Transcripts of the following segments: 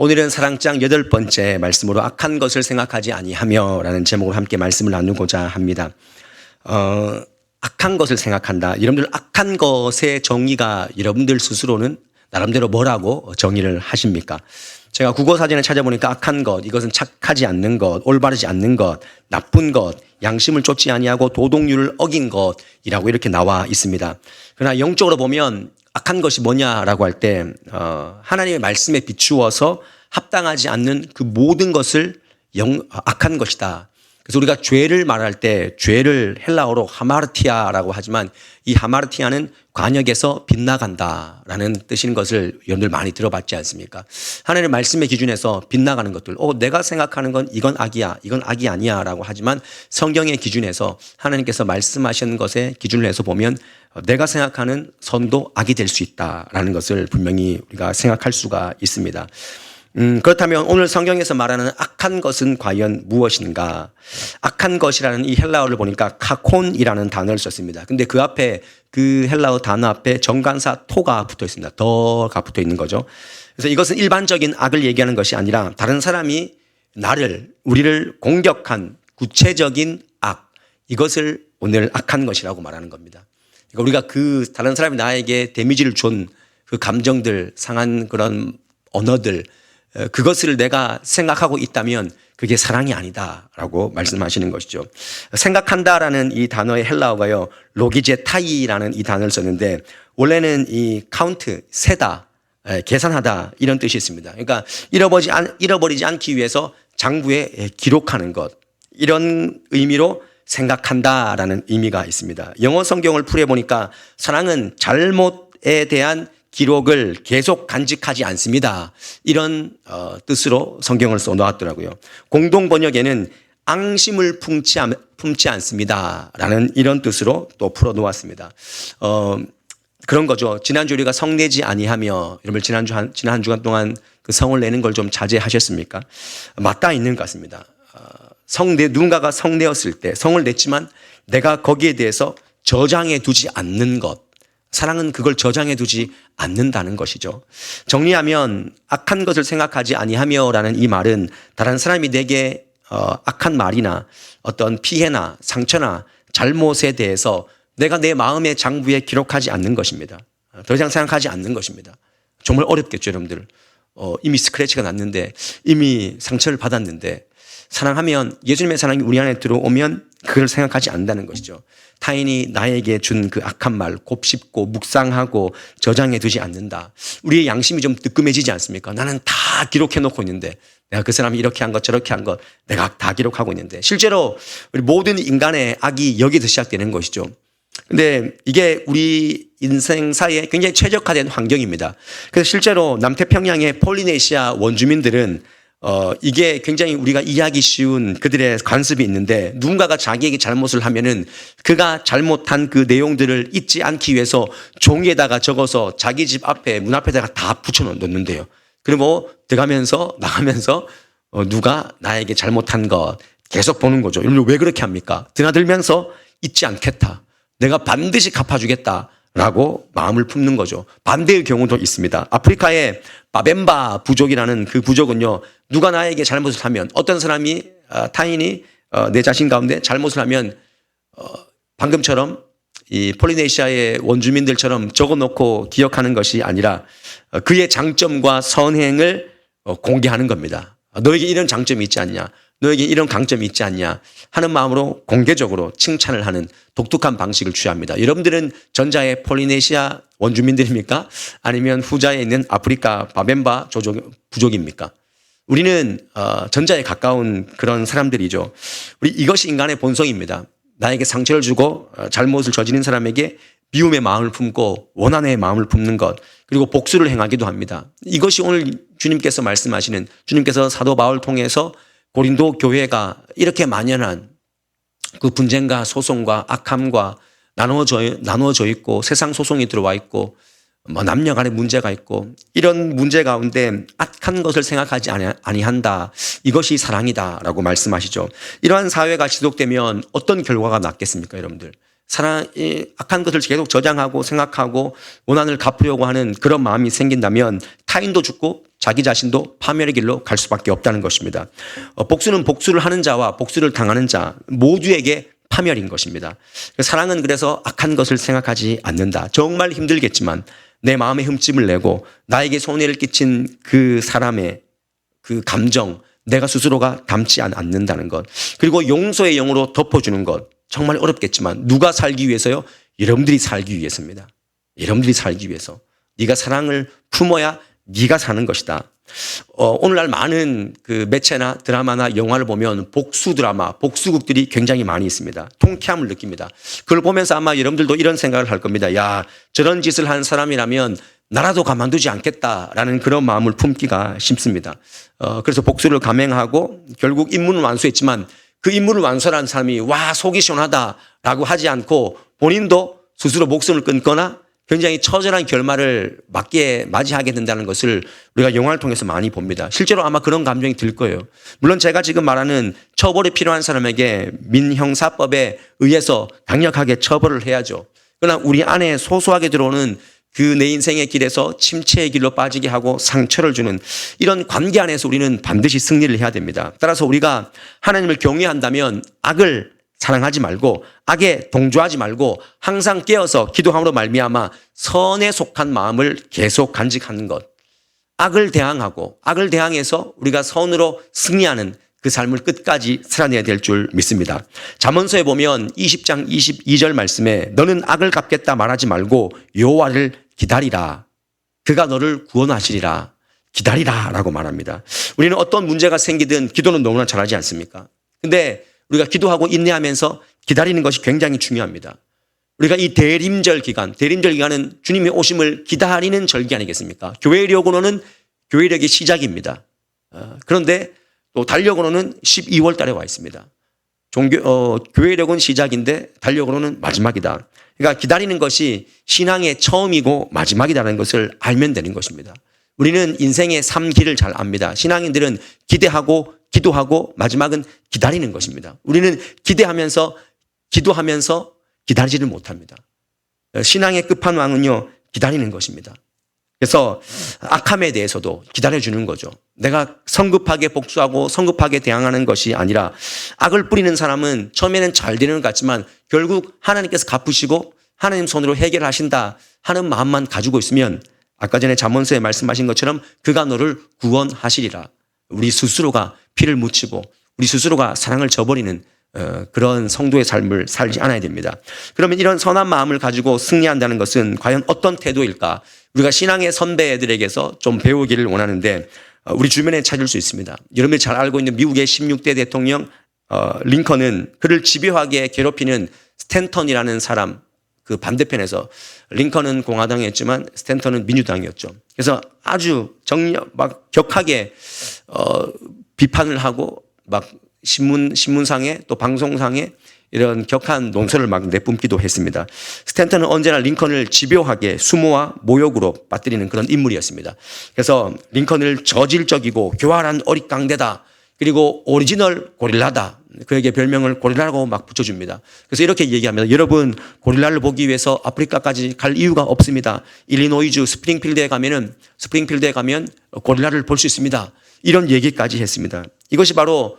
오늘은 사랑장 8번째 말씀으로 악한 것을 생각하지 아니하며 라는 제목으로 함께 말씀을 나누고자 합니다. 악한 것을 생각한다. 여러분들 악한 것의 정의가 여러분들 스스로는 나름대로 뭐라고 정의를 하십니까? 제가 국어사전을 찾아보니까 악한 것, 이것은 착하지 않는 것, 올바르지 않는 것, 나쁜 것, 양심을 쫓지 아니하고 도덕률을 어긴 것이라고 이렇게 나와 있습니다. 그러나 영적으로 보면 악한 것이 뭐냐라고 할 때 하나님의 말씀에 비추어서 합당하지 않는 그 모든 것을 악한 것이다. 그래서 우리가 죄를 말할 때 죄를 헬라어로 하마르티아라고 하지만 이 하마르티아는 관역에서 빗나간다라는 뜻인 것을 여러분들 많이 들어봤지 않습니까? 하나님의 말씀의 기준에서 빗나가는 것들, 내가 생각하는 건 이건 악이야, 이건 악이 아니야 라고 하지만 성경의 기준에서 하나님께서 말씀하시는 것에 기준을 해서 보면 내가 생각하는 선도 악이 될 수 있다라는 것을 분명히 우리가 생각할 수가 있습니다. 그렇다면 오늘 성경에서 말하는 악한 것은 과연 무엇인가? 악한 것이라는 이 헬라어를 보니까 카콘이라는 단어를 썼습니다. 근데 그 앞에 그 헬라어 단어 앞에 정관사 토가 붙어 있습니다. 더가 붙어 있는 거죠. 그래서 이것은 일반적인 악을 얘기하는 것이 아니라 다른 사람이 우리를 공격한 구체적인 악, 이것을 오늘 악한 것이라고 말하는 겁니다. 그러니까 우리가 다른 사람이 나에게 데미지를 준 그 감정들, 상한 그런 언어들, 그것을 내가 생각하고 있다면 그게 사랑이 아니다라고 말씀하시는 것이죠. 생각한다라는 이 단어의 헬라어가요, 로기제타이라는 이 단어를 썼는데 원래는 이 카운트, 세다, 계산하다 이런 뜻이 있습니다. 그러니까 잃어버리지 않기 위해서 장부에 기록하는 것, 이런 의미로 생각한다라는 의미가 있습니다. 영어 성경을 풀어보니까 사랑은 잘못에 대한 기록을 계속 간직하지 않습니다. 이런 뜻으로 성경을 써놓았더라고요. 공동 번역에는 앙심을 품지 않습니다. 라는 이런 뜻으로 또 풀어놓았습니다. 그런 거죠. 지난주 우리가 성내지 아니하며, 여러분 지난 한 주간 동안 그 성을 내는 걸 좀 자제하셨습니까? 맞닿아 있는 것 같습니다. 누군가가 성내었을 때 성을 냈지만 내가 거기에 대해서 저장해 두지 않는 것. 사랑은 그걸 저장해 두지 않는다는 것이죠. 정리하면 악한 것을 생각하지 아니하며라는 이 말은 다른 사람이 내게 악한 말이나 어떤 피해나 상처나 잘못에 대해서 내가 내 마음의 장부에 기록하지 않는 것입니다. 더 이상 생각하지 않는 것입니다. 정말 어렵겠죠, 여러분들. 이미 스크래치가 났는데, 이미 상처를 받았는데, 사랑하면 예수님의 사랑이 우리 안에 들어오면 그걸 생각하지 않는다는 것이죠. 타인이 나에게 준 그 악한 말 곱씹고 묵상하고 저장해 두지 않는다. 우리의 양심이 좀 뜨끔해지지 않습니까? 나는 다 기록해 놓고 있는데, 내가 그 사람이 이렇게 한 것 저렇게 한 것 내가 다 기록하고 있는데, 실제로 우리 모든 인간의 악이 여기서 시작되는 것이죠. 근데 이게 우리 인생사에 굉장히 최적화된 환경입니다. 그래서 실제로 남태평양의 폴리네시아 원주민들은 이게 굉장히 우리가 이해하기 쉬운 그들의 관습이 있는데, 누군가가 자기에게 잘못을 하면은 그가 잘못한 그 내용들을 잊지 않기 위해서 종이에다가 적어서 자기 집 앞에 문 앞에다가 다 붙여 놓는데요. 그리고 들어가면서 나가면서 누가 나에게 잘못한 것 계속 보는 거죠. 여러분 왜 그렇게 합니까? 드나들면서 잊지 않겠다. 내가 반드시 갚아주겠다. 라고 마음을 품는 거죠. 반대의 경우도 있습니다. 아프리카의 바벤바 부족이라는 그 부족은요, 누가 나에게 잘못을 하면, 어떤 사람이 타인이 내 자신 가운데 잘못을 하면 방금처럼 이 폴리네시아의 원주민들처럼 적어놓고 기억하는 것이 아니라 그의 장점과 선행을 공개하는 겁니다. 너에게 이런 장점이 있지 않냐, 너에게 이런 강점이 있지 않냐 하는 마음으로 공개적으로 칭찬을 하는 독특한 방식을 취합니다. 여러분들은 전자의 폴리네시아 원주민들입니까? 아니면 후자에 있는 아프리카 바벤바 부족입니까? 우리는 전자에 가까운 그런 사람들이죠. 이것이 인간의 본성입니다. 나에게 상처를 주고 잘못을 저지른 사람에게 미움의 마음을 품고 원한의 마음을 품는 것, 그리고 복수를 행하기도 합니다. 이것이 오늘 주님께서 말씀하시는, 주님께서 사도 바울 통해서 고린도 교회가 이렇게 만연한 그 분쟁과 소송과 악함과 나누어져 있고, 세상 소송이 들어와 있고, 남녀 간의 문제가 있고, 이런 문제 가운데 악한 것을 생각하지 아니한다. 이것이 사랑이다라고 말씀하시죠. 이러한 사회가 지속되면 어떤 결과가 났겠습니까, 여러분들? 악한 것을 계속 저장하고 생각하고 원한을 갚으려고 하는 그런 마음이 생긴다면 타인도 죽고 자기 자신도 파멸의 길로 갈 수밖에 없다는 것입니다. 복수는 복수를 하는 자와 복수를 당하는 자 모두에게 파멸인 것입니다. 사랑은 그래서 악한 것을 생각하지 않는다. 정말 힘들겠지만 내 마음에 흠집을 내고 나에게 손해를 끼친 그 사람의 그 감정 내가 스스로가 담지 않는다는 것. 그리고 용서의 영으로 덮어주는 것. 정말 어렵겠지만 누가 살기 위해서요? 여러분들이 살기 위해서입니다. 여러분들이 살기 위해서. 네가 사랑을 품어야 네가 사는 것이다. 오늘날 많은 그 매체나 드라마나 영화를 보면 복수 드라마, 복수극들이 굉장히 많이 있습니다. 통쾌함을 느낍니다. 그걸 보면서 아마 여러분들도 이런 생각을 할 겁니다. 야, 저런 짓을 한 사람이라면 나라도 가만두지 않겠다라는 그런 마음을 품기가 쉽습니다. 그래서 복수를 감행하고 결국 임무는 완수했지만 그 임무를 완수한 사람이 와, 속이 시원하다라고 하지 않고 본인도 스스로 목숨을 끊거나 굉장히 처절한 결말을 맞이하게 된다는 것을 우리가 영화를 통해서 많이 봅니다. 실제로 아마 그런 감정이 들 거예요. 물론 제가 지금 말하는 처벌이 필요한 사람에게 민형사법에 의해서 강력하게 처벌을 해야죠. 그러나 우리 안에 소소하게 들어오는 그 내 인생의 길에서 침체의 길로 빠지게 하고 상처를 주는 이런 관계 안에서 우리는 반드시 승리를 해야 됩니다. 따라서 우리가 하나님을 경외한다면 악을 사랑하지 말고 악에 동조하지 말고 항상 깨어서 기도함으로 말미암아 선에 속한 마음을 계속 간직하는 것. 악을 대항하고 악을 대항해서 우리가 선으로 승리하는 그 삶을 끝까지 살아내야 될 줄 믿습니다. 잠언서에 보면 20장 22절 말씀에 너는 악을 갚겠다 말하지 말고 여호와를 기다리라. 그가 너를 구원하시리라. 기다리라 라고 말합니다. 우리는 어떤 문제가 생기든 기도는 너무나 잘하지 않습니까? 근데 우리가 기도하고 인내하면서 기다리는 것이 굉장히 중요합니다. 우리가 이 대림절 기간은 주님의 오심을 기다리는 절기 아니겠습니까? 교회력으로는 교회력의 시작입니다. 그런데 또 달력으로는 12월 달에 와 있습니다. 교회력은 시작인데 달력으로는 마지막이다. 그러니까 기다리는 것이 신앙의 처음이고 마지막이라는 것을 알면 되는 것입니다. 우리는 인생의 3기를 잘 압니다. 신앙인들은 기대하고 기도하고 마지막은 기다리는 것입니다. 우리는 기대하면서 기도하면서 기다리지를 못합니다. 신앙의 끝판왕은요, 기다리는 것입니다. 그래서 악함에 대해서도 기다려주는 거죠. 내가 성급하게 복수하고 성급하게 대항하는 것이 아니라 악을 뿌리는 사람은 처음에는 잘 되는 것 같지만 결국 하나님께서 갚으시고 하나님 손으로 해결하신다 하는 마음만 가지고 있으면 아까 전에 잠언서에 말씀하신 것처럼 그가 너를 구원하시리라. 우리 스스로가 피를 묻히고 우리 스스로가 사랑을 저버리는 그런 성도의 삶을 살지 않아야 됩니다. 그러면 이런 선한 마음을 가지고 승리한다는 것은 과연 어떤 태도일까? 우리가 신앙의 선배들에게서 좀 배우기를 원하는데 우리 주변에 찾을 수 있습니다. 여러분이 잘 알고 있는 미국의 16대 대통령 링컨은 그를 집요하게 괴롭히는 스탠턴이라는 사람 그 반대편에서 링컨은 공화당이었지만 스탠턴은 민주당이었죠. 그래서 아주 막 격하게 비판을 하고 막 신문상에 또 방송상에 이런 격한 논설을 막 내뿜기도 했습니다. 스탠턴은 언제나 링컨을 집요하게 수모와 모욕으로 빠뜨리는 그런 인물이었습니다. 그래서 링컨을 저질적이고 교활한 어릿광대다. 그리고 오리지널 고릴라다. 그에게 별명을 고릴라라고 막 붙여줍니다. 그래서 이렇게 얘기합니다. 여러분, 고릴라를 보기 위해서 아프리카까지 갈 이유가 없습니다. 일리노이주 스프링필드에 가면 고릴라를 볼 수 있습니다. 이런 얘기까지 했습니다. 이것이 바로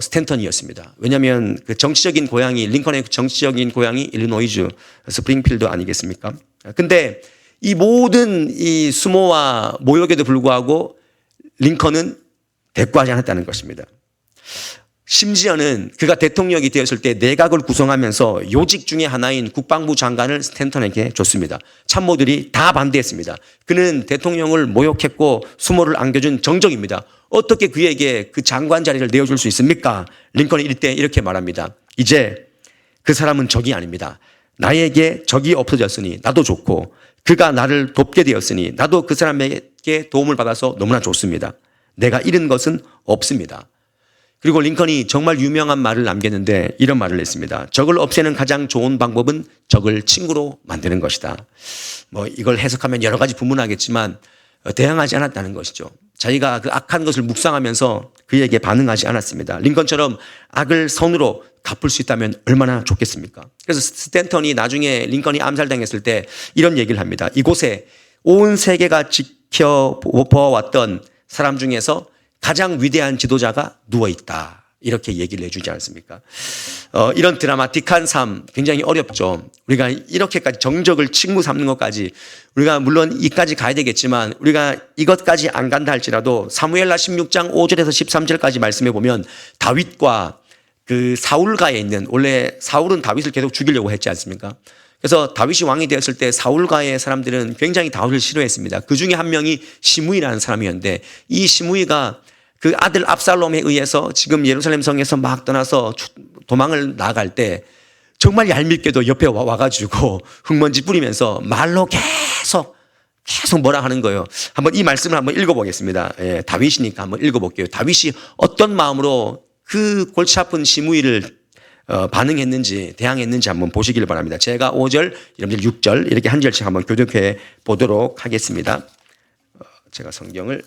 스탠턴이었습니다. 왜냐하면 그 정치적인 고향이 링컨의 정치적인 고향이 일리노이주 스프링필드 아니겠습니까? 근데 이 모든 이 수모와 모욕에도 불구하고 링컨은 대꾸하지 않았다는 것입니다. 심지어는 그가 대통령이 되었을 때 내각을 구성하면서 요직 중에 하나인 국방부 장관을 스탠턴에게 줬습니다. 참모들이 다 반대했습니다. 그는 대통령을 모욕했고 수모를 안겨준 정적입니다. 어떻게 그에게 그 장관 자리를 내어줄 수 있습니까? 링컨이 이때 이렇게 말합니다. 이제 그 사람은 적이 아닙니다. 나에게 적이 없어졌으니 나도 좋고 그가 나를 돕게 되었으니 나도 그 사람에게 도움을 받아서 너무나 좋습니다. 내가 잃은 것은 없습니다. 그리고 링컨이 정말 유명한 말을 남겼는데 이런 말을 했습니다. 적을 없애는 가장 좋은 방법은 적을 친구로 만드는 것이다. 이걸 해석하면 여러 가지 분분하겠지만 대항하지 않았다는 것이죠. 자기가 그 악한 것을 묵상하면서 그에게 반응하지 않았습니다. 링컨처럼 악을 선으로 갚을 수 있다면 얼마나 좋겠습니까? 그래서 스탠턴이 나중에 링컨이 암살당했을 때 이런 얘기를 합니다. 이곳에 온 세계가 지켜보았던 사람 중에서 가장 위대한 지도자가 누워있다. 이렇게 얘기를 해주지 않습니까? 이런 드라마틱한 삶 굉장히 어렵죠. 우리가 이렇게까지 정적을 직무 삼는 것까지 우리가 물론 이까지 가야 되겠지만 우리가 이것까지 안 간다 할지라도 사무엘하 16장 5절에서 13절까지 말씀해 보면 다윗과 그 사울가에 있는 원래 사울은 다윗을 계속 죽이려고 했지 않습니까? 그래서 다윗이 왕이 되었을 때 사울가의 사람들은 굉장히 다윗을 싫어했습니다. 그 중에 한 명이 시므이라는 사람이었는데 이 시므이가 그 아들 압살롬에 의해서 지금 예루살렘 성에서 막 떠나서 도망을 나갈 때 정말 얄밉게도 옆에 와가지고 흙먼지 뿌리면서 말로 계속 뭐라 하는 거예요. 한번 이 말씀을 한번 읽어보겠습니다. 예, 다윗이니까 한번 읽어볼게요. 다윗이 어떤 마음으로 그 골치 아픈 시므이를 반응했는지 대항했는지 한번 보시길 바랍니다. 제가 5절, 여러분들 6절 이렇게 한 절씩 한번 교독해 보도록 하겠습니다. 제가 성경을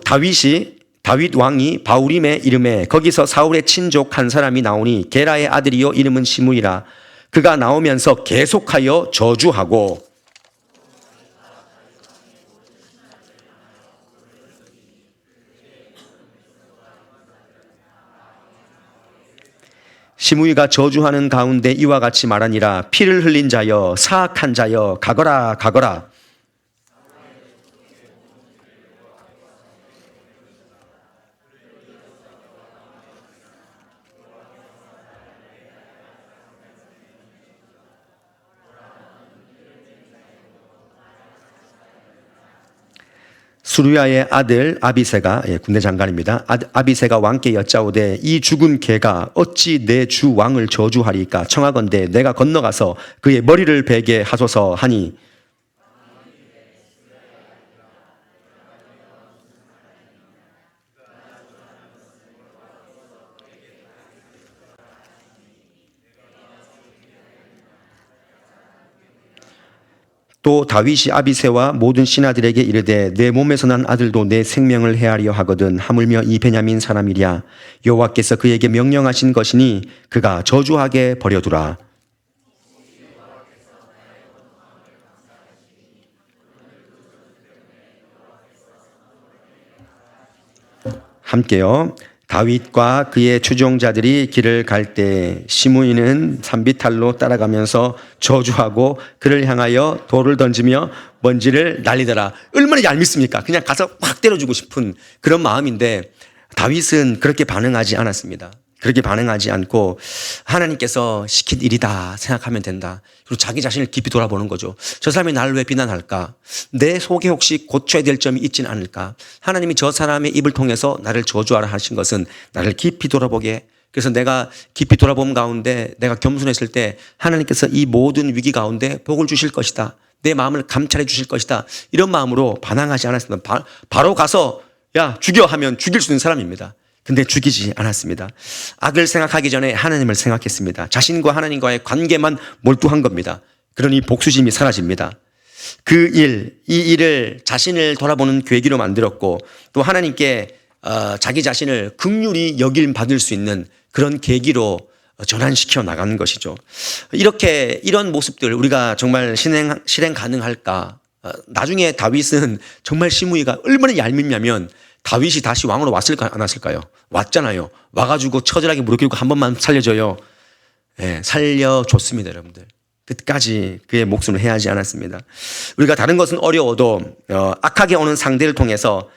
다윗 왕이 바울임에 이름에 거기서 사울의 친족 한 사람이 나오니 게라의 아들이요 이름은 시므이라. 그가 나오면서 계속하여 저주하고 시므이가 저주하는 가운데 이와 같이 말하니라. 피를 흘린 자여 사악한 자여 가거라 가거라. 수루야의 아들 아비새가 군대 장관입니다. 아비새가 왕께 여짜오되 이 죽은 개가 어찌 내 주 왕을 저주하리까 청하건대 내가 건너가서 그의 머리를 베게 하소서 하니 또 다윗이 아비새와 모든 신하들에게 이르되 내 몸에서 난 아들도 내 생명을 해하려 하거든 하물며 이 베냐민 사람이랴. 여호와께서 그에게 명령하신 것이니 그가 저주하게 버려두라. 함께요. 다윗과 그의 추종자들이 길을 갈 때 시므이는 산비탈로 따라가면서 저주하고 그를 향하여 돌을 던지며 먼지를 날리더라. 얼마나 얄밉습니까? 그냥 가서 확 때려주고 싶은 그런 마음인데 다윗은 그렇게 반응하지 않았습니다. 그렇게 반응하지 않고 하나님께서 시킨 일이다 생각하면 된다. 그리고 자기 자신을 깊이 돌아보는 거죠. 저 사람이 나를 왜 비난할까? 내 속에 혹시 고쳐야 될 점이 있지는 않을까? 하나님이 저 사람의 입을 통해서 나를 저주하라 하신 것은 나를 깊이 돌아보게. 그래서 내가 깊이 돌아본 가운데 내가 겸손했을 때 하나님께서 이 모든 위기 가운데 복을 주실 것이다. 내 마음을 감찰해 주실 것이다. 이런 마음으로 반항하지 않았습니다. 바로 가서 야 죽여 하면 죽일 수 있는 사람입니다. 근데 죽이지 않았습니다. 악을 생각하기 전에 하나님을 생각했습니다. 자신과 하나님과의 관계만 몰두한 겁니다. 그러니 복수심이 사라집니다. 이 일을 자신을 돌아보는 계기로 만들었고 또 하나님께 자기 자신을 긍휼히 여김 받을 수 있는 그런 계기로 전환시켜 나가는 것이죠. 이런 모습들 우리가 정말 실행 가능할까? 나중에 다윗은 정말 시므이가 얼마나 얄밉냐면 다윗이 다시 왕으로 왔을까 안 왔을까요? 왔잖아요. 와가지고 처절하게 무릎 꿇고 한 번만 살려줘요. 네, 살려줬습니다, 여러분들. 끝까지 그의 목숨을 해하지 않았습니다. 우리가 다른 것은 어려워도 악하게 오는 상대를 통해서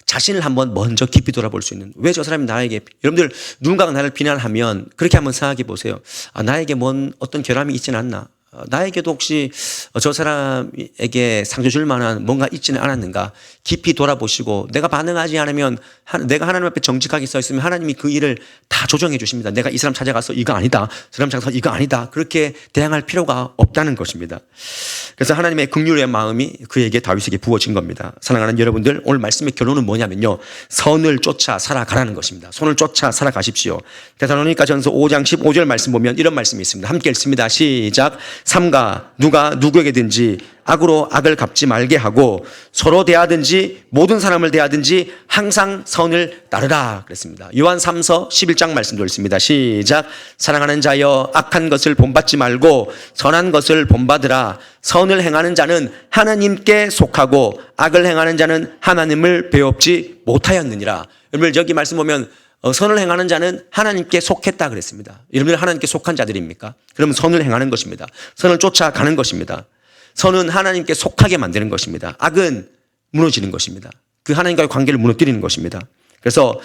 자신을 한번 먼저 깊이 돌아볼 수 있는 왜 저 사람이 나에게 여러분들 누군가가 나를 비난하면 그렇게 한번 생각해 보세요. 나에게 어떤 결함이 있지는 않나? 나에게도 혹시 저 사람에게 상처 줄 만한 뭔가 있지는 않았는가 깊이 돌아보시고 내가 반응하지 않으면 내가 하나님 앞에 정직하게 서 있으면 하나님이 그 일을 다 조정해 주십니다. 내가 이 사람 찾아가서 이거 아니다. 저 사람 찾아가서 이거 아니다. 그렇게 대항할 필요가 없다는 것입니다. 그래서 하나님의 긍휼의 마음이 그에게 다윗에게 부어진 겁니다. 사랑하는 여러분들 오늘 말씀의 결론은 뭐냐면요. 선을 쫓아 살아가라는 것입니다. 선을 쫓아 살아가십시오. 데살로니가전서 5장 15절 말씀 보면 이런 말씀이 있습니다. 함께 읽습니다. 시작. 삼가 누가 누구에게든지 악으로 악을 갚지 말게 하고 서로 대하든지 모든 사람을 대하든지 항상 선을 따르라 그랬습니다. 요한 3서 11장 말씀도 있습니다. 시작. 사랑하는 자여 악한 것을 본받지 말고 선한 것을 본받으라. 선을 행하는 자는 하나님께 속하고 악을 행하는 자는 하나님을 배웁지 못하였느니라. 여러분 여기 말씀 보면 선을 행하는 자는 하나님께 속했다 그랬습니다. 여러분들 하나님께 속한 자들입니까? 그러면 선을 행하는 것입니다. 선을 쫓아가는 것입니다. 선은 하나님께 속하게 만드는 것입니다. 악은 무너지는 것입니다. 그 하나님과의 관계를 무너뜨리는 것입니다. 그래서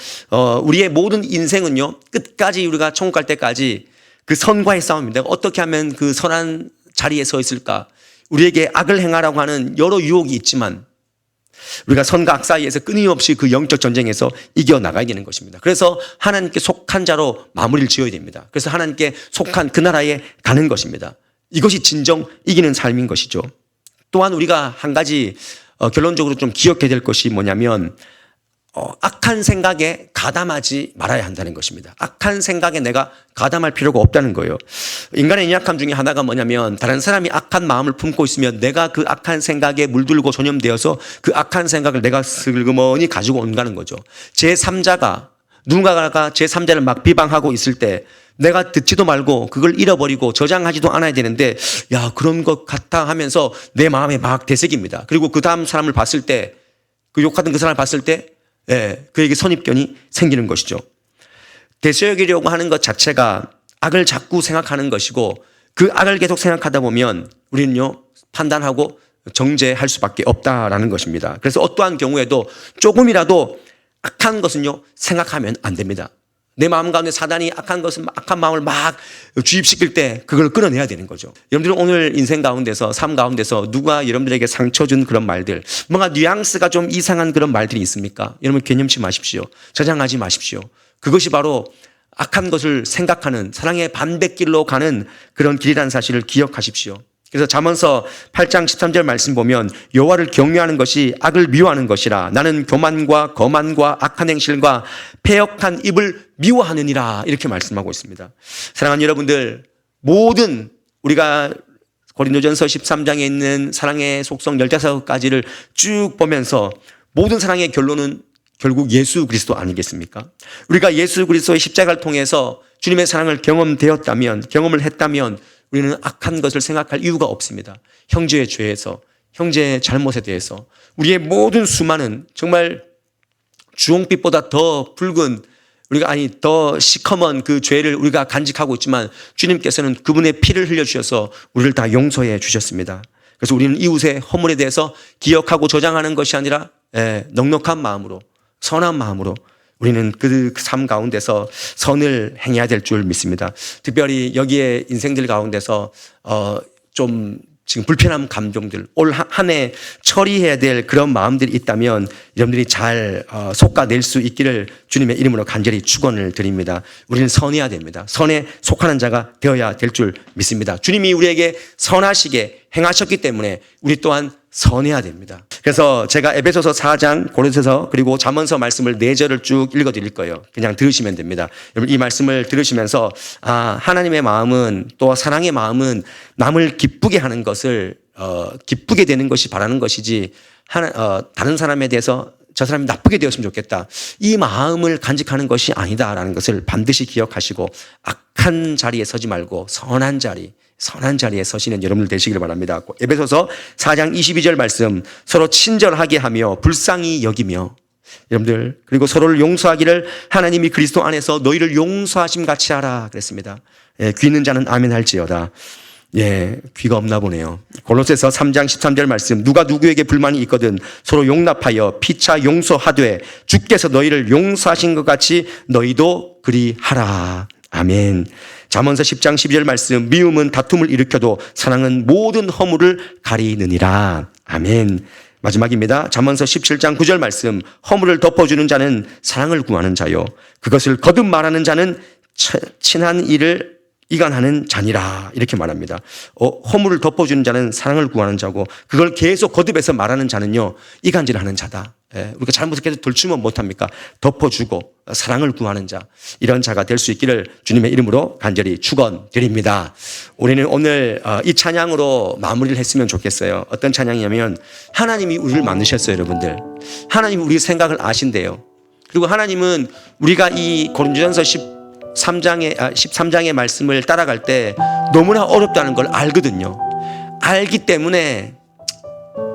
우리의 모든 인생은요, 끝까지 우리가 천국 갈 때까지 그 선과의 싸움입니다. 어떻게 하면 그 선한 자리에 서 있을까? 우리에게 악을 행하라고 하는 여러 유혹이 있지만 우리가 선과 악 사이에서 끊임없이 그 영적 전쟁에서 이겨나가야 되는 것입니다. 그래서 하나님께 속한 자로 마무리를 지어야 됩니다. 그래서 하나님께 속한 그 나라에 가는 것입니다. 이것이 진정 이기는 삶인 것이죠. 또한 우리가 한 가지 결론적으로 좀 기억해야 될 것이 뭐냐면 악한 생각에 가담하지 말아야 한다는 것입니다. 악한 생각에 내가 가담할 필요가 없다는 거예요. 인간의 연약함 중에 하나가 뭐냐면 다른 사람이 악한 마음을 품고 있으면 내가 그 악한 생각에 물들고 전염되어서 그 악한 생각을 내가 슬그머니 가지고 온다는 거죠. 제3자가 누군가가 제3자를 막 비방하고 있을 때 내가 듣지도 말고 그걸 잃어버리고 저장하지도 않아야 되는데 야 그런 것 같아 하면서 내 마음에 막 되새깁니다. 그리고 그 다음 사람을 봤을 때 그 욕하던 그 사람을 봤을 때 그에게 선입견이 생기는 것이죠. 되새기려고 하는 것 자체가 악을 자꾸 생각하는 것이고 그 악을 계속 생각하다 보면 우리는요 판단하고 정죄할 수밖에 없다라는 것입니다. 그래서 어떠한 경우에도 조금이라도 악한 것은요 생각하면 안 됩니다. 내 마음 가운데 사단이 악한 마음을 막 주입시킬 때 그걸 끌어내야 되는 거죠. 여러분들은 오늘 인생 가운데서 삶 가운데서 누가 여러분들에게 상처 준 그런 말들, 뭔가 뉘앙스가 좀 이상한 그런 말들이 있습니까? 여러분 개념치 마십시오. 저장하지 마십시오. 그것이 바로 악한 것을 생각하는 사랑의 반대길로 가는 그런 길이라는 사실을 기억하십시오. 그래서 잠언서 8장 13절 말씀 보면 여호와를 경외하는 것이 악을 미워하는 것이라 나는 교만과 거만과 악한 행실과 패역한 입을 미워하느니라 이렇게 말씀하고 있습니다. 사랑하는 여러분들 모든 우리가 고린도전서 13장에 있는 사랑의 속성 15가지를 쭉 보면서 모든 사랑의 결론은 결국 예수 그리스도 아니겠습니까? 우리가 예수 그리스도의 십자가를 통해서 주님의 사랑을 경험을 했다면 우리는 악한 것을 생각할 이유가 없습니다. 형제의 죄에서, 형제의 잘못에 대해서 우리의 모든 수많은 정말 주홍빛보다 더 붉은 더 시커먼 그 죄를 우리가 간직하고 있지만 주님께서는 그분의 피를 흘려주셔서 우리를 다 용서해 주셨습니다. 그래서 우리는 이웃의 허물에 대해서 기억하고 저장하는 것이 아니라 넉넉한 마음으로 선한 마음으로 우리는 그 삶 가운데서 선을 행해야 될 줄 믿습니다. 특별히 여기에 인생들 가운데서 좀 지금 불편한 감정들 올 한 해 처리해야 될 그런 마음들이 있다면 여러분들이 잘 솎아낼 수 있기를 주님의 이름으로 간절히 축원을 드립니다. 우리는 선해야 됩니다. 선에 속하는 자가 되어야 될 줄 믿습니다. 주님이 우리에게 선하시게 행하셨기 때문에 우리 또한 선해야 됩니다. 그래서 제가 에베소서 4장, 고린도서 그리고 잠언서 말씀을 4절을 쭉 읽어드릴 거예요. 그냥 들으시면 됩니다. 여러분 이 말씀을 들으시면서 하나님의 마음은 또 사랑의 마음은 남을 기쁘게 하는 것을 기쁘게 되는 것이 바라는 것이지 다른 사람에 대해서 저 사람이 나쁘게 되었으면 좋겠다. 이 마음을 간직하는 것이 아니다라는 것을 반드시 기억하시고 악한 자리에 서지 말고 선한 자리에 서시는 여러분들 되시길 바랍니다. 에베소서 4장 22절 말씀 서로 친절하게 하며 불쌍히 여기며 여러분들 그리고 서로를 용서하기를 하나님이 그리스도 안에서 너희를 용서하심 같이 하라 그랬습니다. 귀 있는 자는 아멘 할지어다. 귀가 없나 보네요. 골로새서 3장 13절 말씀 누가 누구에게 불만이 있거든 서로 용납하여 피차 용서하되 주께서 너희를 용서하신 것 같이 너희도 그리하라. 아멘. 잠언서 10장 12절 말씀 미움은 다툼을 일으켜도 사랑은 모든 허물을 가리느니라. 아멘. 마지막입니다. 잠언서 17장 9절 말씀 허물을 덮어주는 자는 사랑을 구하는 자요 그것을 거듭 말하는 자는 친한 일을 이간하는 자니라 이렇게 말합니다. 허물을 덮어주는 자는 사랑을 구하는 자고 그걸 계속 거듭해서 말하는 자는요 이간질하는 자다. 우리가 잘못을 계속 들추면 못합니까? 덮어주고 사랑을 구하는 자, 이런 자가 될 수 있기를 주님의 이름으로 간절히 축원드립니다. 우리는 오늘 이 찬양으로 마무리를 했으면 좋겠어요. 어떤 찬양이냐면 하나님이 우리를 만드셨어요. 여러분들, 하나님이 우리 생각을 아신대요. 그리고 하나님은 우리가 이 고린도전서 13장의 말씀을 따라갈 때 너무나 어렵다는 걸 알거든요. 알기 때문에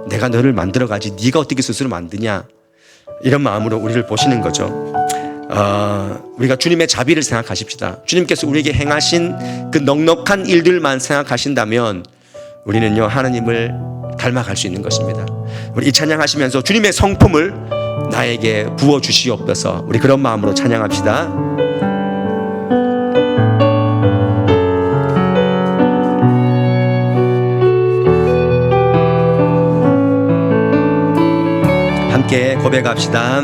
내가 너를 만들어가지 네가 어떻게 스스로 만드냐, 이런 마음으로 우리를 보시는 거죠. 우리가 주님의 자비를 생각하십시다. 주님께서 우리에게 행하신 그 넉넉한 일들만 생각하신다면 우리는요 하나님을 닮아갈 수 있는 것입니다. 우리 이 찬양하시면서 주님의 성품을 나에게 부어주시옵소서. 우리 그런 마음으로 찬양합시다. 함께 고백합시다.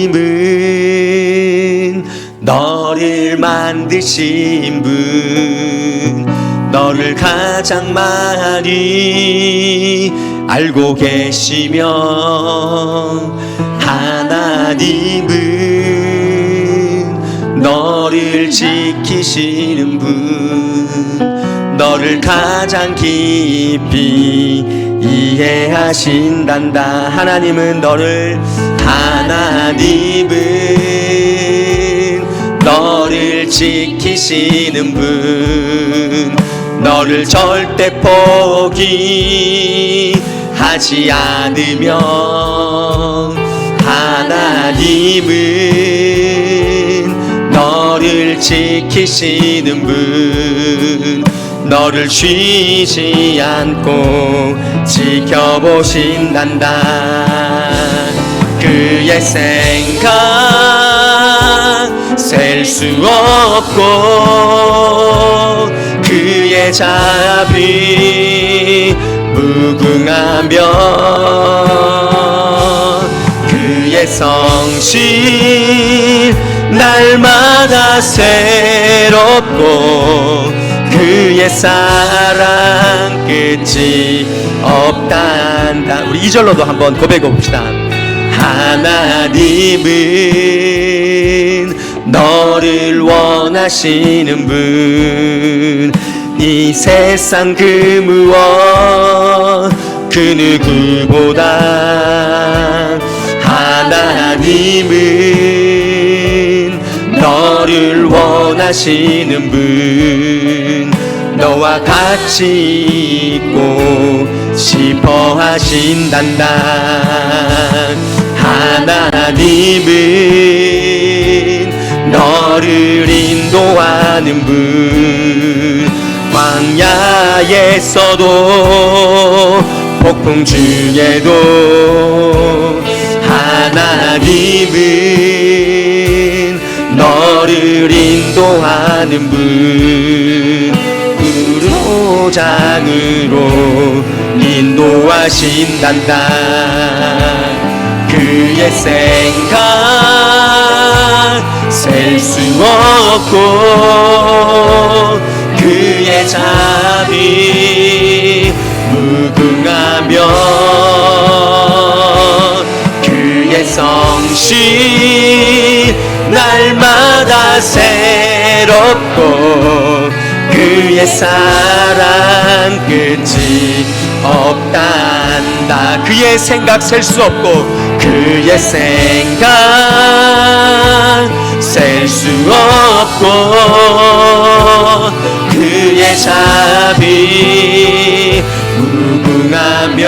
하나님은 너를 만드신 분, 너를 가장 많이 알고 계시며, 하나님은 너를 지키시는 분, 너를 가장 깊이 이해하신단다. 하나님은 너를 지키시는 분, 너를 절대 포기하지 않으며, 하나님은 너를 지키시는 분, 너를 쉬지 않고 지켜보신단다. 그의 생각 셀 수 없고 그의 자비 무궁하며 그의 성실 날마다 새롭고 그의 사랑 끝이 없단다. 우리 2절로도 한번 고백해 봅시다. 하나님은 너를 원하시는 분, 이 세상 그 무엇 그 누구보다 하나님은 너를 원하시는 분, 너와 같이 있고 싶어 하신단다. 하나님은 너를 인도하는 분, 광야에서도 폭풍 중에도 하나님은 너를 인도하는 분, 푸른 장으로 인도하신단다. 그의 생각 셀 수 없고 그의 자비 무궁하며 그의 성실 날마다 새롭고 그의 사랑 끝이 없단다. 그의 생각 셀 수 없고 그의 생각 셀 수 없고 그의 자비 무궁하며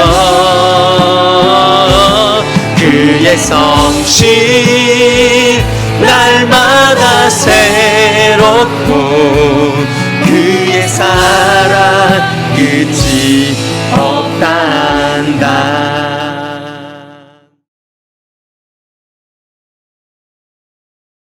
그의 성실 날마다 새롭고 그의 사랑 끝이 없다.